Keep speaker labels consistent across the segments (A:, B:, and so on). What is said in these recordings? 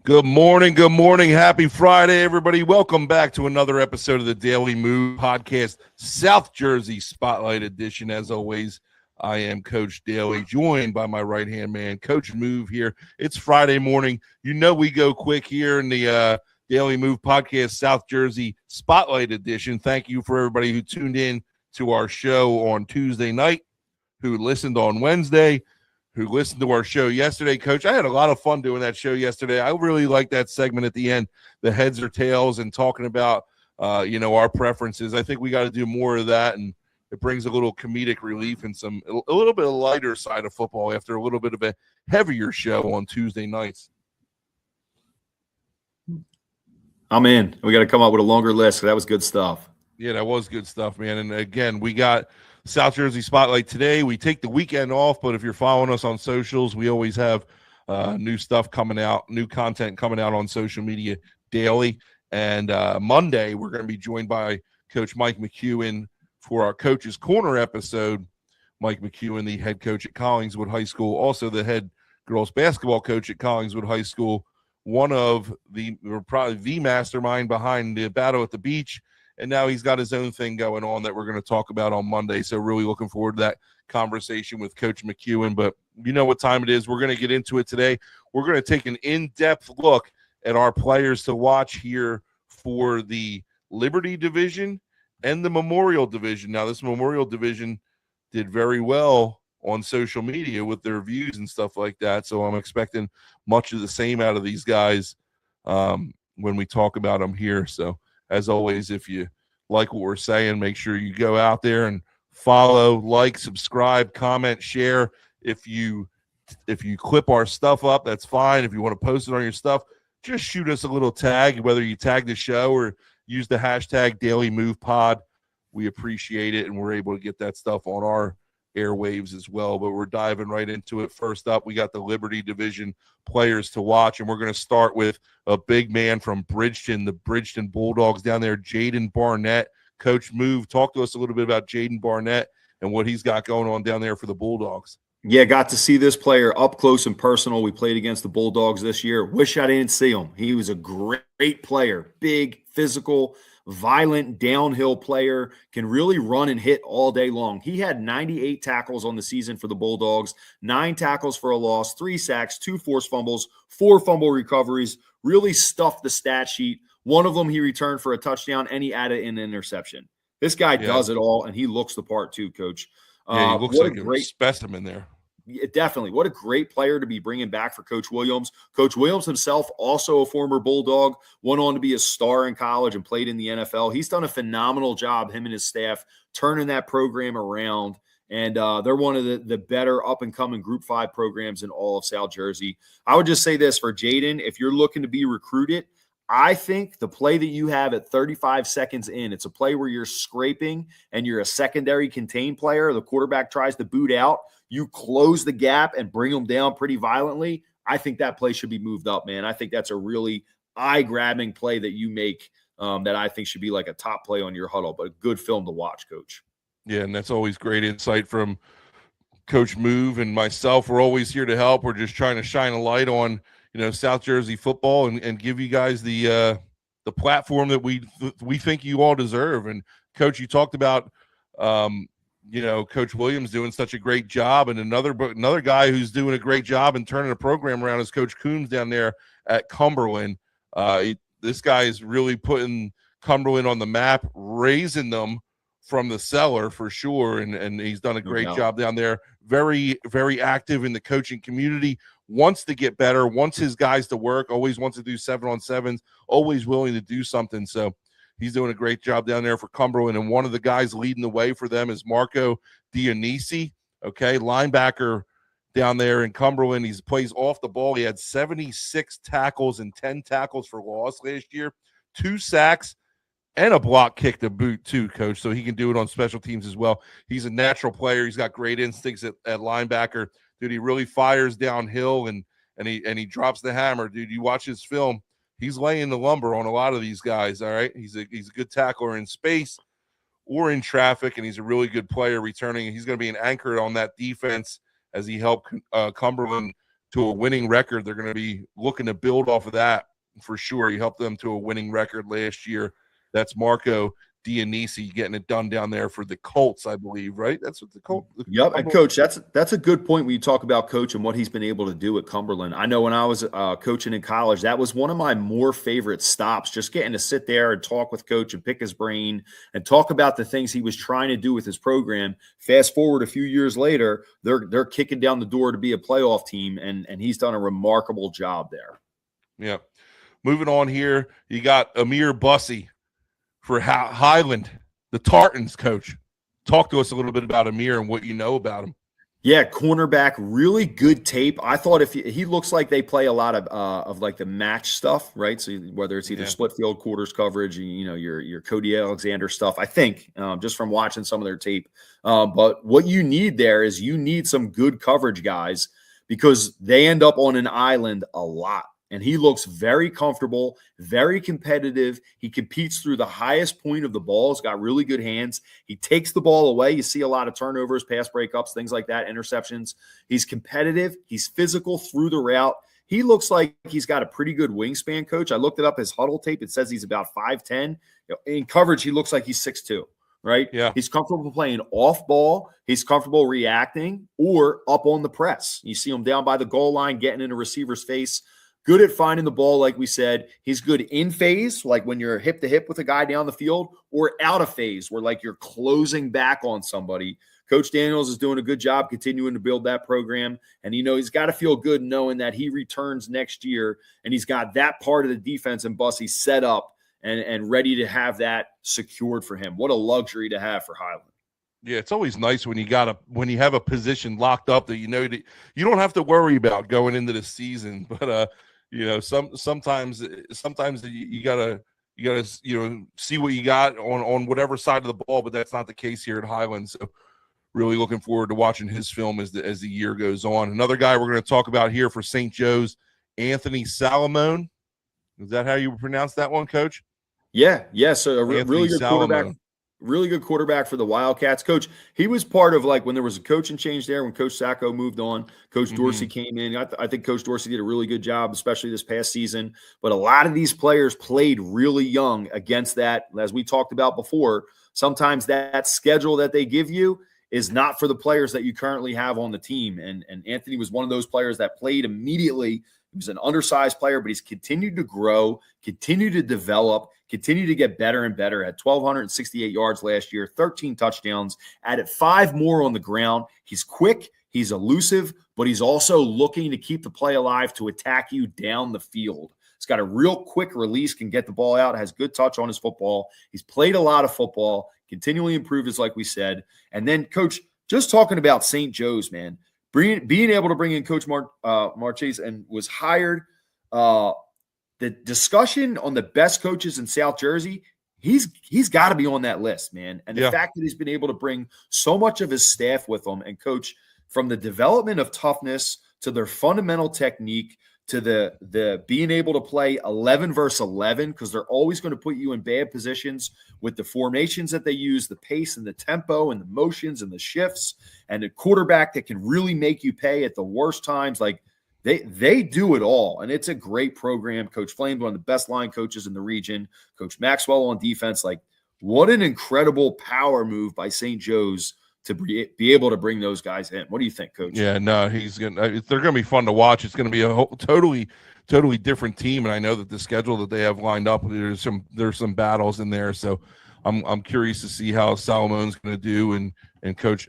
A: Good morning. Happy Friday, everybody. Welcome back to another episode of the Daily Move Podcast, South Jersey Spotlight Edition. As always, I am Coach Daley, joined by my right-hand man, Coach Move here. It's Friday morning. You know we go quick here in the Daily Move Podcast, South Jersey Spotlight Edition. Thank you for everybody who tuned in to our show on Tuesday night, who listened on Wednesday, who listened to our show yesterday. Coach, I had a lot of fun doing that show yesterday. I really liked that segment at the end, the heads or tails, and talking about, our preferences. I think we got to do more of that, and it brings a little comedic relief and a little bit of lighter side of football after a little bit of a heavier show on Tuesday nights.
B: I'm in. We got to come up with a longer list. That was good stuff.
A: Yeah, that was good stuff, man. And again, we got South Jersey Spotlight today. We take the weekend off, but if you're following us on socials, we always have new stuff coming out, new content coming out on social media daily. And Monday, we're going to be joined by Coach Mike McEwen for our Coach's Corner episode. Mike McEwen, the head coach at Collingswood High School, also the head girls basketball coach at Collingswood High School, probably the mastermind behind the Battle at the Beach. And now he's got his own thing going on that we're going to talk about on Monday. So really looking forward to that conversation with Coach McEwen. But you know what time it is. We're going to get into it today. We're going to take an in-depth look at our players to watch here for the Liberty Division and the Memorial Division. Now, this Memorial Division did very well on social media with their views and stuff like that. So I'm expecting much of the same out of these guys when we talk about them here. So as always, if you like what we're saying, make sure you go out there and follow, like, subscribe, comment, share. If you clip our stuff up, that's fine. If you want to post it on your stuff, just shoot us a little tag, whether you tag the show or use the hashtag DailyMovePod. We appreciate it, and we're able to get that stuff on our airwaves as well. But we're diving right into it. First up, we got the Liberty Division players to watch, and we're going to start with a big man from Bridgeton, the Bridgeton Bulldogs down there, Jaden Barnett. Coach Move, talk to us a little bit about Jaden Barnett and what he's got going on down there for the Bulldogs.
B: Yeah, got to see this player up close and personal. We played against the Bulldogs this year. Wish I didn't see him. He was a great player, big, physical, violent downhill player, can really run and hit all day long. He had 98 tackles on the season for the Bulldogs, 9 tackles for a loss, 3 sacks, 2 forced fumbles, 4 fumble recoveries, really stuffed the stat sheet. One of them he returned for a touchdown, and he added an interception. This guy does it all, and he looks the part too, Coach.
A: Yeah, he looks like a great specimen there.
B: Yeah, definitely. What a great player to be bringing back for Coach Williams. Coach Williams himself, also a former Bulldog, went on to be a star in college and played in the NFL. He's done a phenomenal job, him and his staff, turning that program around. And they're one of the better up-and-coming Group 5 programs in all of South Jersey. I would just say this for Jaden, if you're looking to be recruited, I think the play that you have at 35 seconds in, it's a play where you're scraping and you're a secondary contained player. The quarterback tries to boot out. You close the gap and bring them down pretty violently. I think that play should be moved up, man. I think that's a really eye-grabbing play that you make that I think should be like a top play on your huddle, but a good film to watch, Coach.
A: Yeah, and that's always great insight from Coach Move and myself. We're always here to help. We're just trying to shine a light on, South Jersey football and give you guys the platform that we think you all deserve. And Coach, you talked about, Coach Williams doing such a great job, and another guy who's doing a great job and turning the program around is Coach Coombs down there at Cumberland. This guy is really putting Cumberland on the map, raising them from the cellar for sure, and he's done a great job down there. Very, very active in the coaching community, wants to get better, wants his guys to work, always wants to do 7-on-7s, always willing to do something. So he's doing a great job down there for Cumberland, and one of the guys leading the way for them is Marco Dionisi, linebacker down there in Cumberland. He plays off the ball. He had 76 tackles and 10 tackles for loss last year, 2 sacks, and a block kick to boot too, Coach, so he can do it on special teams as well. He's a natural player. He's got great instincts at linebacker. Dude, he really fires downhill, and he drops the hammer. Dude, you watch his film, he's laying the lumber on a lot of these guys, all right? He's a good tackler in space or in traffic, and he's a really good player returning. He's going to be an anchor on that defense as he helped Cumberland to a winning record. They're going to be looking to build off of that for sure. He helped them to a winning record last year. That's Marco Dionisi getting it done down there for the Colts, I believe, right? That's what the Colts.
B: Yep, and Coach, that's a good point when you talk about Coach and what he's been able to do at Cumberland. I know when I was coaching in college, that was one of my more favorite stops, just getting to sit there and talk with Coach and pick his brain and talk about the things he was trying to do with his program. Fast forward a few years later, they're kicking down the door to be a playoff team, and he's done a remarkable job there.
A: Yeah. Moving on here, you got Amir Bussey for Highland, the Tartans coach. Talk to us a little bit about Amir and what you know about him.
B: Yeah, cornerback, really good tape. I thought if he looks like they play a lot of like the match stuff, right? So whether it's either split field, quarters coverage, your Cody Alexander stuff, I think, just from watching some of their tape. But what you need there is you need some good coverage guys because they end up on an island a lot. And he looks very comfortable, very competitive. He competes through the highest point of the ball. He's got really good hands. He takes the ball away. You see a lot of turnovers, pass breakups, things like that, interceptions. He's competitive. He's physical through the route. He looks like he's got a pretty good wingspan, Coach. I looked it up, his huddle tape. It says he's about 5'10". In coverage, he looks like he's 6'2". Right?
A: Yeah.
B: He's comfortable playing off ball. He's comfortable reacting or up on the press. You see him down by the goal line, getting in a receiver's face. Good at finding the ball, like we said. He's good in phase, like when you're hip to hip with a guy down the field, or out of phase, where like you're closing back on somebody. Coach Daniels is doing a good job continuing to build that program. And, he's got to feel good knowing that he returns next year and he's got that part of the defense and Bussy set up and ready to have that secured for him. What a luxury to have for Highland.
A: Yeah, it's always nice when you have a position locked up that that you don't have to worry about going into the season. But sometimes you gotta see what you got on whatever side of the ball, but that's not the case here at Highland. So really looking forward to watching his film as the year goes on. Another guy we're going to talk about here for St. Joe's, Anthony Salamone. Is that how you pronounce that one, Coach?
B: Yeah. So a really good quarterback. Really good quarterback for the Wildcats. Coach, he was part of when there was a coaching change there when Coach Sacco moved on. Coach Dorsey came in. I think Coach Dorsey did a really good job, especially this past season. But a lot of these players played really young against that. As we talked about before, sometimes that schedule that they give you is not for the players that you currently have on the team. And Anthony was one of those players that played immediately. He was an undersized player, but he's continued to grow, continued to develop, continued to get better and better. Had 1,268 yards last year, 13 touchdowns, added 5 more on the ground. He's quick, he's elusive, but he's also looking to keep the play alive to attack you down the field. He's got a real quick release, can get the ball out, has good touch on his football. He's played a lot of football, continually improved, as like we said. And then, Coach, just talking about St. Joe's, man, being able to bring in Coach Marchese and was hired. The discussion on the best coaches in South Jersey, he's got to be on that list, man. And the fact that he's been able to bring so much of his staff with him and coach from the development of toughness to their fundamental technique to the being able to play 11 versus 11, because they're always going to put you in bad positions with the formations that they use, the pace and the tempo and the motions and the shifts, and a quarterback that can really make you pay at the worst times. Like they do it all, and it's a great program. Coach Flame's one of the best line coaches in the region. Coach Maxwell on defense. Like, what an incredible power move by St. Joe's to be able to bring those guys in. What do you think, Coach?
A: Yeah, no, they're going to be fun to watch. It's going to be a totally different team, and I know that the schedule that they have lined up, there's some battles in there. So I'm curious to see how Salomone's going to do, and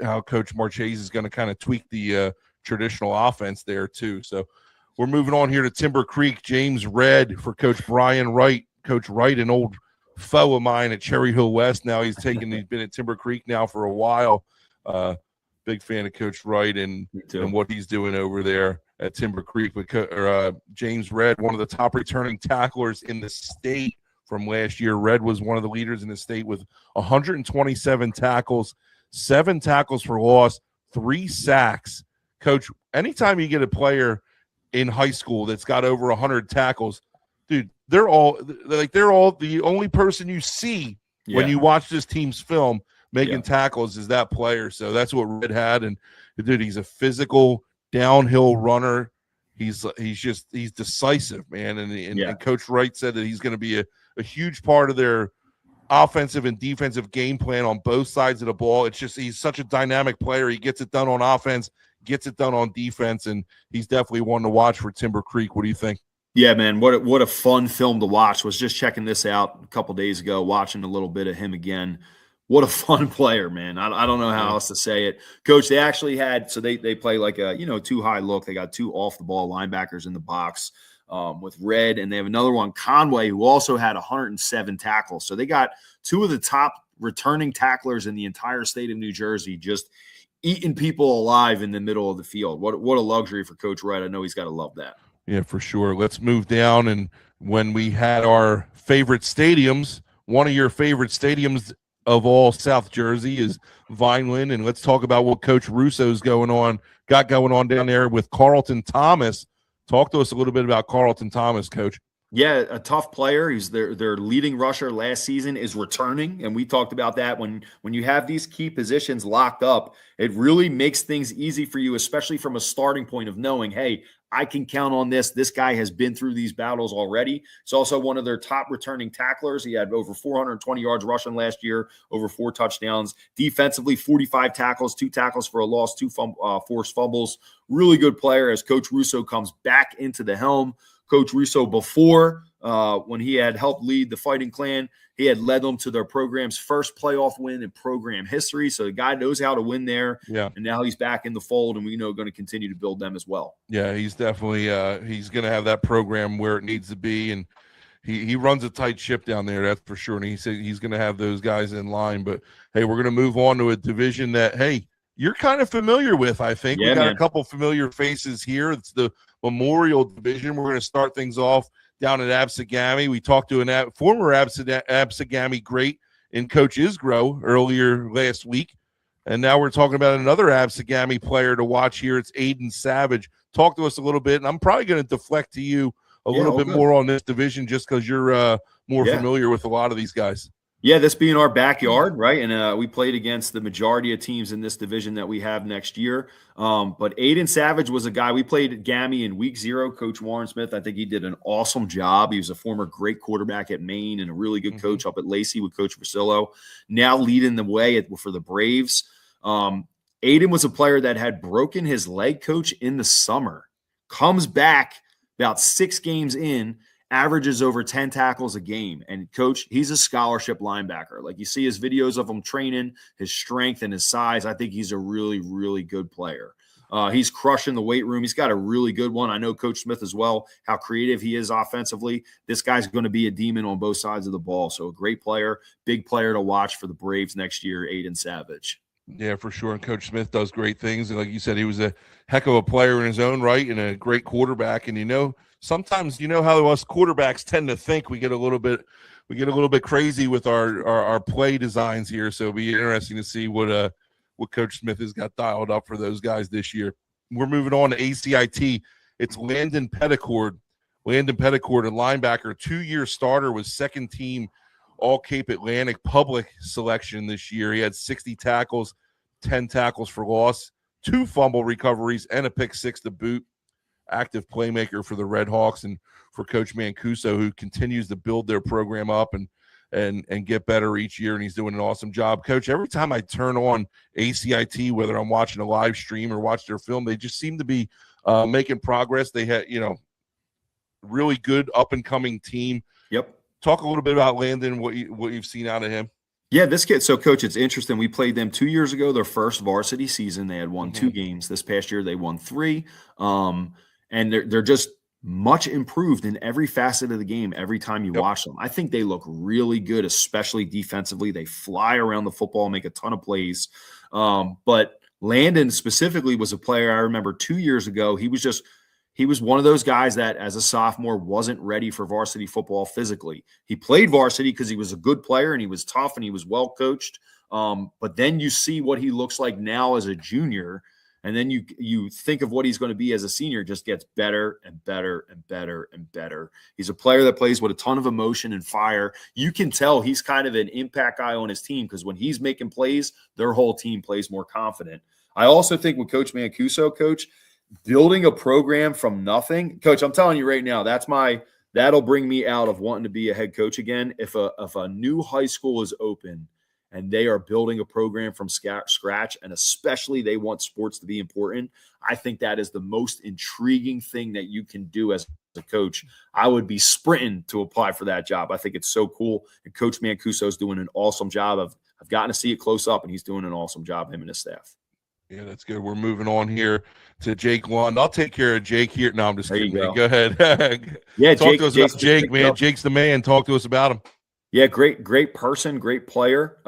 A: how Coach Marchese is going to kind of tweak the traditional offense there too. So we're moving on here to Timber Creek. James Redd for Coach Brian Wright. Coach Wright, an old foe of mine at Cherry Hill West. Now he's been at Timber Creek now for a while. Big fan of Coach Wright and what he's doing over there at Timber Creek. But James Redd, one of the top returning tacklers in the state from last year. Redd was one of the leaders in the state with 127 tackles, 7 tackles for loss, 3 sacks. Coach, anytime you get a player in high school that's got over 100 tackles, dude, they're all the only person you see when you watch this team's film making tackles is that player. So that's what Redd had. And dude, he's a physical downhill runner. he's decisive, man. And
B: Yeah.
A: Coach Wright said that he's going to be a huge part of their offensive and defensive game plan on both sides of the ball. It's just he's such a dynamic player. He gets it done on offense, gets it done on defense, and he's definitely one to watch for Timber Creek. What do you think?
B: Yeah, man, what a fun film to watch. Was just checking this out a couple days ago, watching a little bit of him again. What a fun player, man. I don't know how else to say it. Coach, they actually had – so they play like a, too high look. They got 2 off-the-ball linebackers in the box with Red, and they have another one, Conway, who also had 107 tackles. So they got 2 of the top returning tacklers in the entire state of New Jersey just eating people alive in the middle of the field. What a luxury for Coach Wright. I know he's got to love that.
A: Yeah, for sure. Let's move down. And when we had our favorite stadiums, one of your favorite stadiums of all South Jersey is Vineland. And let's talk about what Coach Russo's got going on down there with Carlton Thomas. Talk to us a little bit about Carlton Thomas, Coach.
B: Yeah, a tough player. He's their leading rusher last season is returning, and we talked about that. When you have these key positions locked up, it really makes things easy for you, especially from a starting point of knowing, hey, I can count on this. This guy has been through these battles already. He's also one of their top returning tacklers. He had over 420 yards rushing last year, over 4 touchdowns. Defensively, 45 tackles, 2 tackles for a loss, 2 forced fumbles. Really good player as Coach Russo comes back into the helm. Coach Russo before, when he had helped lead the Fighting Clan, he had led them to their program's first playoff win in program history. So the guy knows how to win there.
A: Yeah.
B: And now he's back in the fold, and we know going to continue to build them as well.
A: Yeah, he's definitely he's going to have that program where it needs to be, and he runs a tight ship down there, that's for sure. And he said he's going to have those guys in line. But hey, we're going to move on to a division that you're kind of familiar with. I think we got a couple familiar faces here. It's the Memorial Division. We're going to start things off down at Absegami. We talked to a former Absegami great in Coach Isgro earlier last week, and now we're talking about another Absegami player to watch here. It's Aiden Savage. Talk to us a little bit, and I'm probably going to deflect to you a little bit more on this division just because you're more familiar with a lot of these guys.
B: Yeah, this being our backyard, right? And we played against the majority of teams in this division that we have next year. But Aiden Savage was a guy, we played at GAMI in week 0. Coach Warren Smith, I think he did an awesome job. He was a former great quarterback at Maine and a really good coach up at Lacey with Coach Brasillo. Now leading the way for the Braves. Aiden was a player that had broken his leg, Coach, in the summer. Comes back about 6 games in, averages over 10 tackles a game. And Coach, he's a scholarship linebacker. Like you see his videos of him training, his strength and his size. I think he's a really, really good player. He's crushing the weight room. He's got a really good one. I know Coach Smith as well, how creative he is offensively. This guy's going to be a demon on both sides of the ball. So a great player, big player to watch for the Braves next year, Aiden Savage.
A: Yeah, for sure. And Coach Smith does great things. And like you said, he was a heck of a player in his own right and a great quarterback. And, sometimes how us quarterbacks tend to think we get a little bit crazy with our play designs here. So it'll be interesting to see what Coach Smith has got dialed up for those guys this year. We're moving on to ACIT. It's Landon Petticord. Landon Petticord, a linebacker, 2-year starter, was second team All Cape Atlantic public selection this year. He had 60 tackles, 10 tackles for loss, 2 fumble recoveries, and a pick 6 to boot. Active playmaker for the Red Hawks and for Coach Mancuso, who continues to build their program up and get better each year, and he's doing an awesome job. Coach, every time I turn on ACIT, whether I'm watching a live stream or watch their film, they just seem to be making progress. They had, really good up-and-coming team.
B: Yep.
A: Talk a little bit about Landon, what you've seen out of him.
B: Yeah, this kid. So, Coach, it's interesting. We played them 2 years ago, their first varsity season. They had won 2 games. This past year, they won 3. And they're just much improved in every facet of the game every time you watch them. I think they look really good, especially defensively. They fly around the football, make a ton of plays. But Landon specifically was a player I remember 2 years ago. He was one of those guys that as a sophomore wasn't ready for varsity football physically. He played varsity because he was a good player and he was tough and he was well coached. But then you see what he looks like now as a junior. And then you think of what he's going to be as a senior, just gets better and better and better and better. He's a player that plays with a ton of emotion and fire. You can tell he's kind of an impact guy on his team because when he's making plays, their whole team plays more confident. I also think with Coach Mancuso, Coach, building a program from nothing. Coach, I'm telling you right now, that'll bring me out of wanting to be a head coach again. If a new high school is open and they are building a program from scratch, and especially they want sports to be important, I think that is the most intriguing thing that you can do as a coach. I would be sprinting to apply for that job. I think it's so cool. And Coach Mancuso is doing an awesome job. I've gotten to see it close up, and he's doing an awesome job, him and his staff.
A: Yeah, that's good. We're moving on here to Jake Lund. I'll take care of Jake here. No, I'm just
B: There you
A: kidding, man.
B: go.
A: Go ahead.
B: Yeah,
A: Talk to us about
B: Jake's
A: Jake, man. Jake's the man. Talk to us about him.
B: Yeah, great person, great player,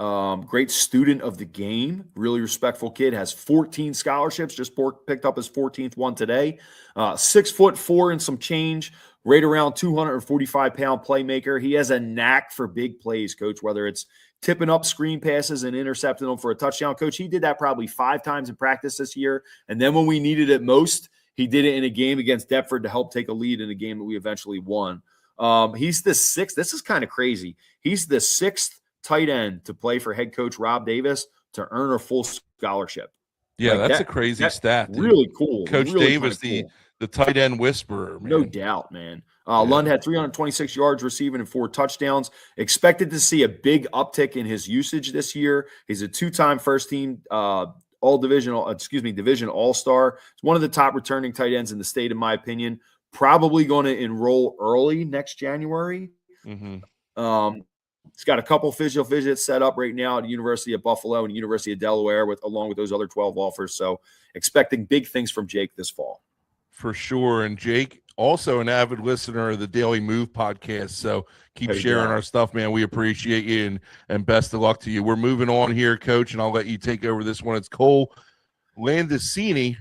B: great student of the game, really respectful kid, has 14 scholarships, just picked up his 14th one today. 6'4" and some change, right around 245-pound playmaker. He has a knack for big plays, Coach, whether it's tipping up screen passes and intercepting them for a touchdown. Coach, he did that probably 5 times in practice this year. And then when we needed it most, he did it in a game against Deptford to help take a lead in a game that we eventually won. He's the 6th. This is kind of crazy. He's the 6th tight end to play for head coach Rob Davis to earn a full scholarship.
A: Yeah, like that's a crazy stat. Dude.
B: Really cool.
A: Coach
B: really
A: Davis,
B: cool.
A: the tight end whisperer, man.
B: No doubt, man. Lund had 326 yards receiving and 4 touchdowns. Expected to see a big uptick in his usage this year. He's a 2-time first team division all-star. He's one of the top returning tight ends in the state, in my opinion. Probably going to enroll early next January.
A: Mm-hmm.
B: He's got a couple physical visits set up right now at the University of Buffalo and the University of Delaware, along with those other 12 offers. So expecting big things from Jake this fall.
A: For sure. And Jake, also an avid listener of the Daily Move podcast. So keep sharing our stuff, man. We appreciate you, and best of luck to you. We're moving on here, Coach, and I'll let you take over this one. It's Cole Landicini.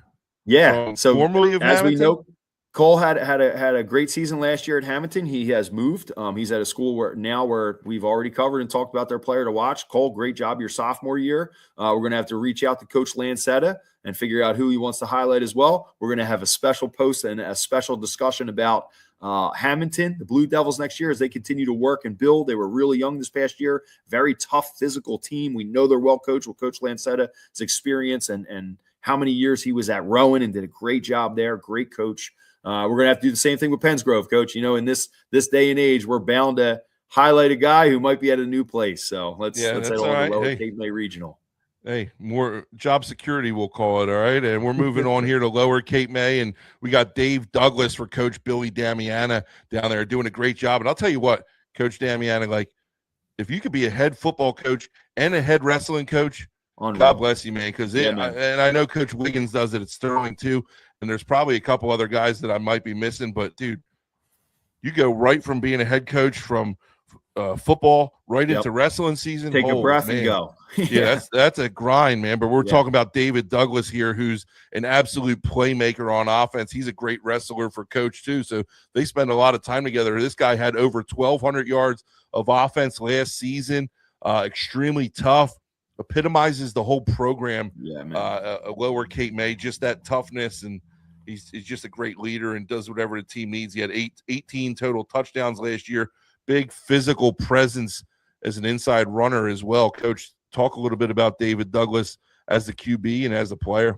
B: Yeah. So
A: formerly of
B: as
A: Hamilton.
B: We know, Cole had a great season last year at Hamilton. He has moved. He's at a school where we've already covered and talked about their player to watch. Cole, great job your sophomore year. We're going to have to reach out to Coach Lancetta and figure out who he wants to highlight as well. We're going to have a special post and a special discussion about Hamilton, the Blue Devils, next year as they continue to work and build. They were really young this past year. Very tough physical team. We know they're well coached with Coach Lancetta, his experience and how many years he was at Rowan and did a great job there. Great coach. We're going to have to do the same thing with Pennsgrove, Coach. You know, in this day and age, we're bound to highlight a guy who might be at a new place. So let's head on to Lower Cape May Regional.
A: Hey, more job security, we'll call it, all right? And we're moving on here to Lower Cape May, and we got Dave Douglas for Coach Billy Damiana down there doing a great job. And I'll tell you what, Coach Damiana, like, if you could be a head football coach and a head wrestling coach, God bless you, man. Because and I know Coach Wiggins does it at Sterling too, and there's probably a couple other guys that I might be missing. But dude, you go right from being a head coach from football right into wrestling season.
B: Take a breath and go.
A: Yeah, that's a grind, man. But we're talking about David Douglas here, who's an absolute playmaker on offense. He's a great wrestler for Coach too. So they spend a lot of time together. This guy had over 1,200 yards of offense last season. Extremely tough. Epitomizes the whole program. Lower Cape May, just that toughness, and he's just a great leader and does whatever the team needs. He had 18 total touchdowns last year. Big physical presence as an inside runner as well. Coach, talk a little bit about David Douglas as the QB and as a player.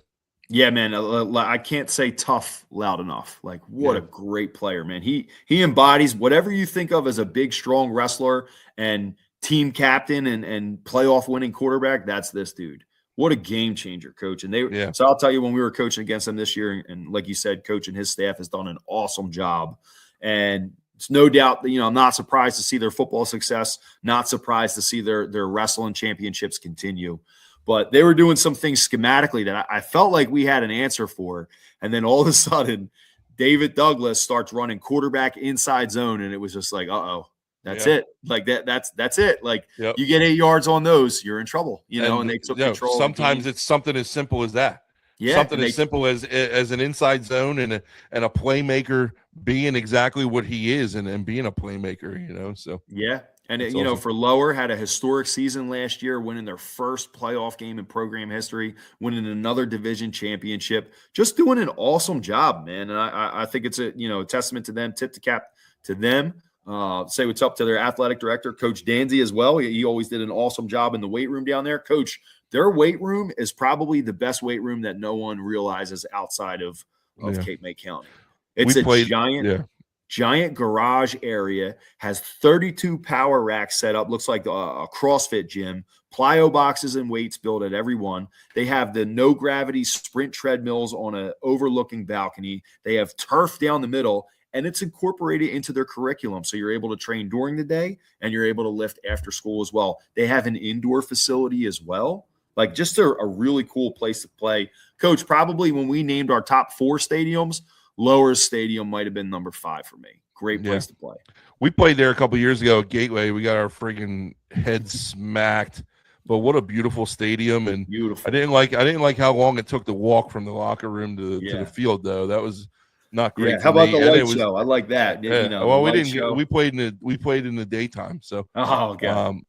B: Yeah, man, I can't say tough loud enough. Like, what a great player, man. He embodies whatever you think of as a big, strong wrestler and team captain and playoff winning quarterback. That's this dude. What a game changer, Coach. And so I'll tell you, when we were coaching against them this year, and like you said, Coach and his staff has done an awesome job. And it's no doubt that, I'm not surprised to see their football success, not surprised to see their wrestling championships continue. But they were doing some things schematically that I felt like we had an answer for. And then all of a sudden, David Douglas starts running quarterback inside zone. And it was just like, that's it. Like that's it. Like you get 8 yards on those, you're in trouble, and they took control.
A: Sometimes it's something as simple as that. Yeah. Something as simple as an inside zone and a playmaker being exactly what he is and being a playmaker, so.
B: Yeah. And, awesome. For Lower, had a historic season last year, winning their first playoff game in program history, winning another division championship, just doing an awesome job, man. And I think it's a testament to them, tip the cap to them. Say what's up to their athletic director, Coach Danzy, as well. He always did an awesome job in the weight room down there. Coach, their weight room is probably the best weight room that no one realizes outside of of
A: Yeah.
B: Cape May County. It's giant garage area, has 32 power racks set up, looks like a CrossFit gym, plyo boxes and weights built at every one. They have the no gravity sprint treadmills on an overlooking balcony. They have turf down the middle, and it's incorporated into their curriculum. So you're able to train during the day and you're able to lift after school as well. They have an indoor facility as well. Like just a really cool place to play. Coach, probably when we named our top 4 stadiums, Lowers Stadium might have been number 5 for me. Great place to play.
A: We played there a couple years ago at Gateway. We got our friggin' heads smacked. But what a beautiful stadium. And
B: beautiful.
A: I didn't like how long it took to walk from the locker room to the field, though. That was not great.
B: Yeah. How about the light show? I like that.
A: Yeah.
B: You know,
A: well, we didn't. We played in the daytime. So.
B: Oh, okay.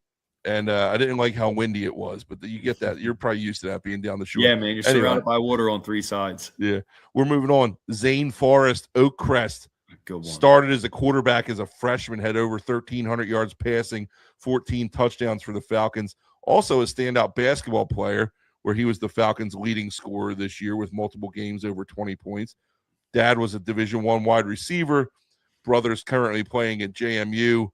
A: And I didn't like how windy it was, but you get that. You're probably used to that being down the shore.
B: Yeah, man. You're surrounded by water on 3 sides.
A: Yeah. We're moving on. Zane Forrest, Oakcrest.
B: Good one.
A: Started as a quarterback as a freshman, had over 1,300 yards passing, 14 touchdowns for the Falcons. Also a standout basketball player, where he was the Falcons' leading scorer this year with multiple games over 20 points. Dad was a Division I wide receiver. Brother's currently playing at JMU.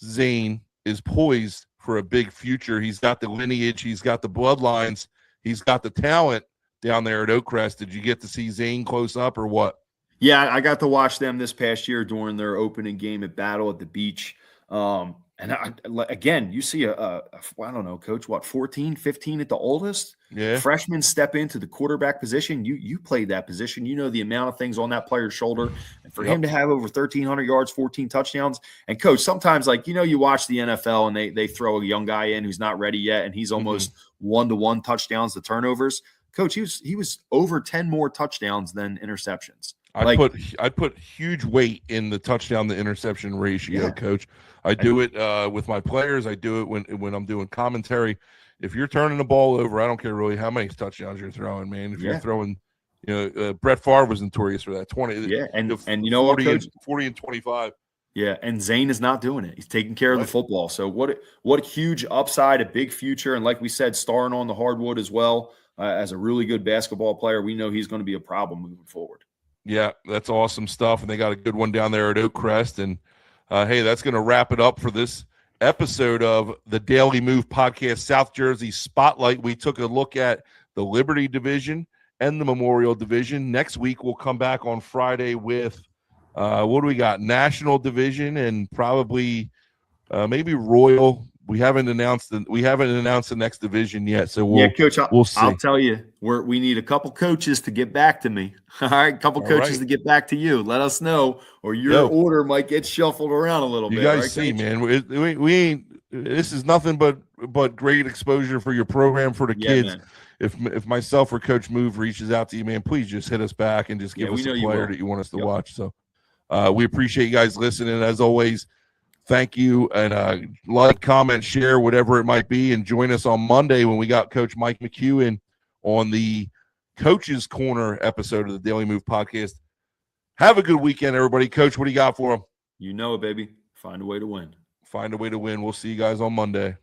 A: Zane is poised for a big future. He's got the lineage. He's got the bloodlines. He's got the talent down there at Oakcrest. Did you get to see Zane close up or what?
B: Yeah, I got to watch them this past year during their opening game at Battle at the Beach. Again, you see I don't know, Coach, 14, 15 at the oldest?
A: Yeah.
B: Freshmen step into the quarterback position. You played that position. You know the amount of things on that player's shoulder. And for him to have over 1,300 yards, 14 touchdowns. And, Coach, sometimes, you watch the NFL and they throw a young guy in who's not ready yet, and he's almost 1-to-1 touchdowns to turnovers. Coach, he was over 10 more touchdowns than interceptions.
A: I put huge weight in the touchdown to interception ratio, Coach. I do it with my players. I do it when I'm doing commentary. If you're turning the ball over, I don't care really how many touchdowns you're throwing, man. If you're throwing, Brett Favre was notorious for that. 20,
B: and you know what, Coach?
A: 40 and 25.
B: Yeah, and Zane is not doing it. He's taking care of the football. So what a huge upside, a big future, and like we said, starring on the hardwood as well as a really good basketball player. We know he's going to be a problem moving forward.
A: Yeah, that's awesome stuff, and they got a good one down there at Oakcrest. And, hey, that's going to wrap it up for this episode of the Daily Move Podcast South Jersey Spotlight. We took a look at the Liberty Division and the Memorial Division. Next week, we'll come back on Friday with, what do we got? National Division and probably maybe Royal. We haven't announced the next division yet, so
B: Coach.
A: We'll see.
B: I'll tell you, we need a couple coaches to get back to me. All right, coaches to get back to you. Let us know, or your order might get shuffled around a little bit.
A: You guys see, man, we ain't. This is nothing but great exposure for your program for the kids. Man. If myself or Coach Move reaches out to you, man, please just hit us back and just give us a player that you want us to watch. So we appreciate you guys listening. As always, thank you, and like, comment, share, whatever it might be, and join us on Monday when we got Coach Mike McEwen on the Coach's Corner episode of the Daily Move Podcast. Have a good weekend, everybody. Coach, what do you got for them?
B: You know it, baby. Find a way to win.
A: Find a way to win. We'll see you guys on Monday.